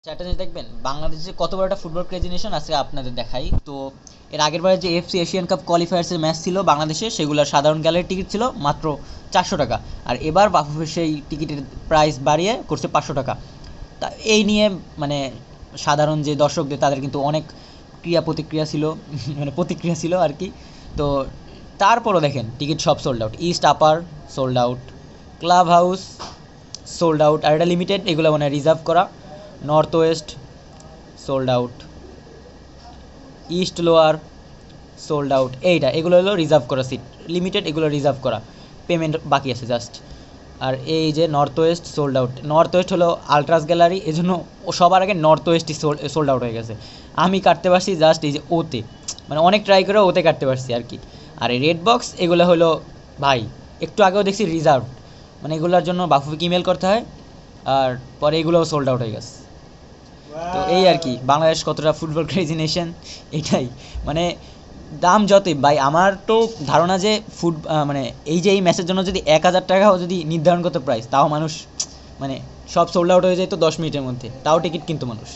চ্যাটটা যে দেখবেন বাংলাদেশে কত বড় একটা ফুটবল ক্রেজি নেশন আজকে আপনাদের দেখাই তো। এর আগের বারে যে এফসি এশিয়ান কাপ কোয়ালিফায়ার্সের ম্যাচ ছিল বাংলাদেশে, সেগুলোর সাধারণ গ্যালারির টিকিট ছিল মাত্র 400 টাকা। আর এবার বাফুফের সেই টিকিটের প্রাইস বাড়িয়ে করছে 500 টাকা। তা এই নিয়ে মানে সাধারণ যে দর্শকদের তাদের কিন্তু অনেক ক্রিয়া প্রতিক্রিয়া ছিল মানে প্রতিক্রিয়া ছিল আর কি। তো তারপরও দেখেন টিকিট সব sold out. East upper sold out, club house sold out, আর এটা লিমিটেড, এগুলো মানে রিজার্ভ করা। North west sold out, east lower sold out. এগুলো হলো রিজার্ভ করা সিট, লিমিটেড, এগুলো রিজার্ভ করা, পেমেন্ট বাকি আছে জাস্ট। আর এই যে north west sold out. North west হলো আলট্রাস গ্যালারি, এজন্য ও সবার আগে নর্থ ওয়েস্টই সোল্ড আউট হয়ে গেছে। আমি কাটতে পারছি জাস্ট এই যে ওতে, মানে অনেক ট্রাই করে ওতে কাটতে পারছি আর কি। আর এই রেড বক্স এগুলো হলো ভাই একটু আগেও দেখছি রিজার্ভ, মানে এগুলোর জন্য বাফুফিকে ইমেল করতে হয়, আর পরে এগুলোও সোল্ড আউট হয়ে গেছে। তো এই আর কি বাংলাদেশ কতটা ফুটবল ক্রেজি নেশন, এটাই। মানে দাম যতই ভাই, আমার তো ধারণা যে মানে এই যে এই ম্যাচের জন্য যদি 1,000 টাকাও যদি নির্ধারণ করতে প্রাইস, তাও মানুষ মানে সব সোল্ড আউট হয়ে যায় তো 10 মিনিটের মধ্যে, তাও টিকিট কিন্তু মানুষ